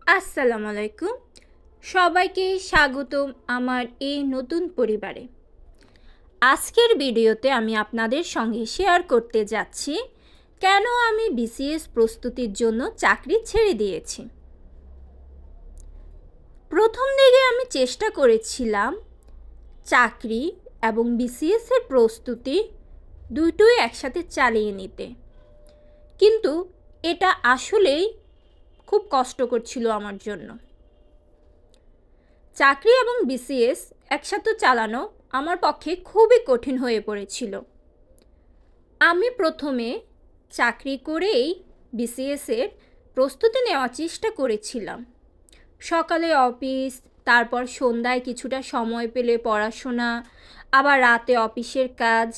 আসসালামু আলাইকুম। সবাইকে স্বাগতম আমার এই নতুন পরিবারে। আজকের ভিডিওতে আমি আপনাদের সঙ্গে শেয়ার করতে যাচ্ছি কেন আমি বিসিএস প্রস্তুতির জন্য চাকরি ছেড়ে দিয়েছি। প্রথম দিকে আমি চেষ্টা করেছিলাম চাকরি এবং বিসিএস এর প্রস্তুতি দুটোই একসাথে চালিয়ে নিতে, কিন্তু এটা আসলেই খুব কষ্টকর ছিল আমার জন্য। চাকরি এবং বিসিএস একসাথে চালানো আমার পক্ষে খুবই কঠিন হয়ে পড়েছিল। আমি প্রথমে চাকরি করেই বিসিএসের প্রস্তুতি নেওয়ার চেষ্টা করেছিলাম। সকালে অফিস, তারপর সন্ধ্যায় কিছুটা সময় পেলে পড়াশোনা, আবার রাতে অফিসের কাজ।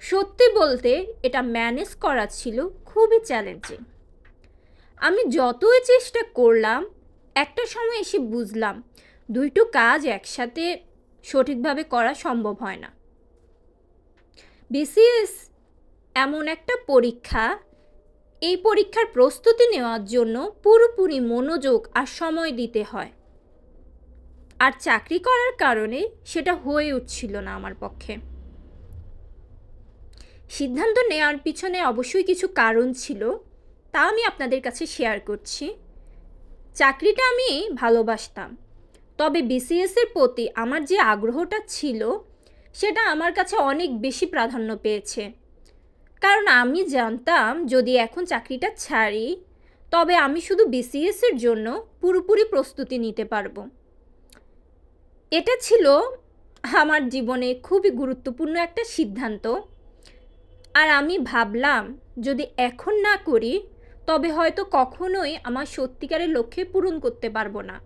সত্যি বলতে এটা ম্যানেজ করা ছিল খুবই চ্যালেঞ্জিং। আমি যতই চেষ্টা করলাম, একটা সময় এসে বুঝলাম দুটো কাজ একসাথে সঠিকভাবে করা সম্ভব হয় না। বিসিএস এমন একটা পরীক্ষা, এই পরীক্ষার প্রস্তুতি নেওয়ার জন্য পুরোপুরি মনোযোগ আর সময় দিতে হয়, আর চাকরি করার কারণে সেটা হয়ে উঠছিল না আমার পক্ষে। সিদ্ধান্ত নেওয়ার পিছনে অবশ্যই কিছু কারণ ছিল, তা আমি আপনাদের কাছে শেয়ার করছি। চাকরিটা আমি ভালোবাসতাম, তবে বিসিএসের প্রতি আমার যে আগ্রহটা ছিল সেটা আমার কাছে অনেক বেশি প্রাধান্য পেয়েছে। কারণ আমি জানতাম যদি এখন চাকরিটা ছাড়ি তবে আমি শুধু বিসিএসের জন্য পুরোপুরি প্রস্তুতি নিতে পারবো। এটা ছিল আমার জীবনে খুবই গুরুত্বপূর্ণ একটা সিদ্ধান্ত। আর আমি ভাবলাম যদি এখন না করি তবে হয়তো কখনোই আমার সত্যিকারের লক্ষ্যে পূরণ করতে পারবো না।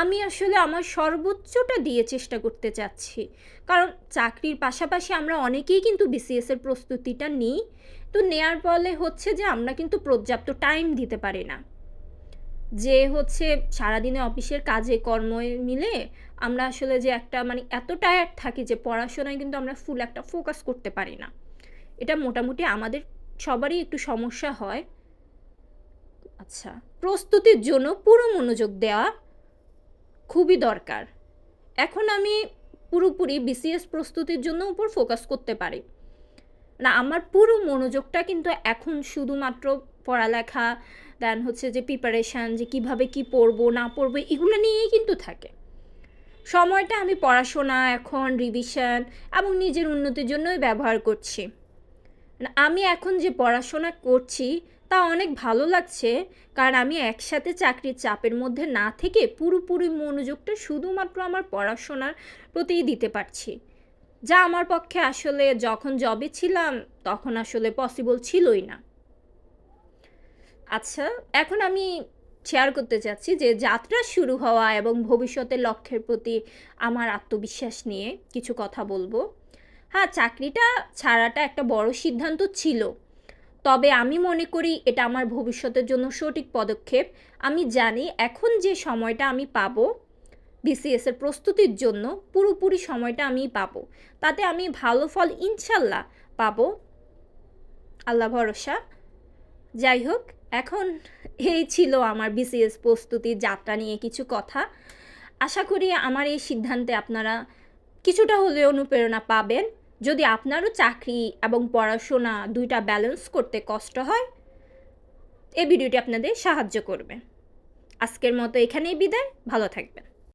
আমি আসলে আমার সর্বোচ্চটা দিয়ে চেষ্টা করতে চাচ্ছি, কারণ চাকরির পাশাপাশি আমরা অনেকেই কিন্তু বিসিএসের প্রস্তুতিটা নিই, তো নেয়ার ফলে হচ্ছে যে আমরা কিন্তু পর্যাপ্ত টাইম দিতে পারি না। যে হচ্ছে সারাদিনে অফিসের কাজে কর্মে মিলে আমরা আসলে যে একটা এত টায়ার্ড থাকি যে পড়াশোনায় কিন্তু আমরা ফুল একটা ফোকাস করতে পারি না। এটা মোটামুটি আমাদের সবারই একটু সমস্যা হয়। আচ্ছা, প্রস্তুতির জন্য পুরো মনোযোগ দেওয়া খুবই দরকার। এখন আমি পুরোপুরি বিসিএস প্রস্তুতির জন্য উপর ফোকাস করতে পারি না। আমার পুরো মনোযোগটা কিন্তু এখন শুধুমাত্র পড়ালেখা, দেন হচ্ছে যে প্রিপারেশান, যে কিভাবে কি পড়বো না পড়বো এগুলো নিয়েই কিন্তু থাকে। সময়টা আমি পড়াশোনা, এখন রিভিশন এবং নিজের উন্নতির জন্যই ব্যবহার করছি। আমি এখন যে পড়াশোনা করছি তা অনেক ভালো লাগছে, কারণ আমি একসাথে চাকরির চাপের মধ্যে না থেকে পুরোপুরি মনোযোগটা শুধুমাত্র আমার পড়াশোনার প্রতিই দিতে পারছি, যা আমার পক্ষে আসলে যখন জবে ছিলাম তখন আসলে পসিবল ছিলই না। আচ্ছা, এখন আমি শেয়ার করতে চাচ্ছি যে যাত্রা শুরু হওয়া এবং ভবিষ্যতের লক্ষ্যের প্রতি আমার আত্মবিশ্বাস নিয়ে কিছু কথা বলবো। হ্যাঁ, চাকরিটা ছাড়াটা একটা বড় সিদ্ধান্ত ছিল, তবে আমি মনে করি এটা আমার ভবিষ্যতের জন্য সঠিক পদক্ষেপ। আমি জানি এখন যে সময়টা আমি পাবো বিসিএসের প্রস্তুতির জন্য, পুরোপুরি সময়টা আমি পাবো, তাতে আমি ভালো ফল ইনশাল্লাহ পাবো, আল্লাহ ভরসা। যাই হোক, এখন এই ছিল আমার বিসিএস প্রস্তুতির যাত্রা নিয়ে কিছু কথা। আশা করি আমার এই সিদ্ধান্তে আপনারা কিছুটা হলেও অনুপ্রেরণা পাবেন। যদি আপনারও চাকরি এবং পড়াশোনা দুইটা ব্যালেন্স করতে কষ্ট হয়, এই ভিডিওটি আপনাদের সাহায্য করবে। আজকের মতো এখানেই বিদায়, ভালো থাকবেন।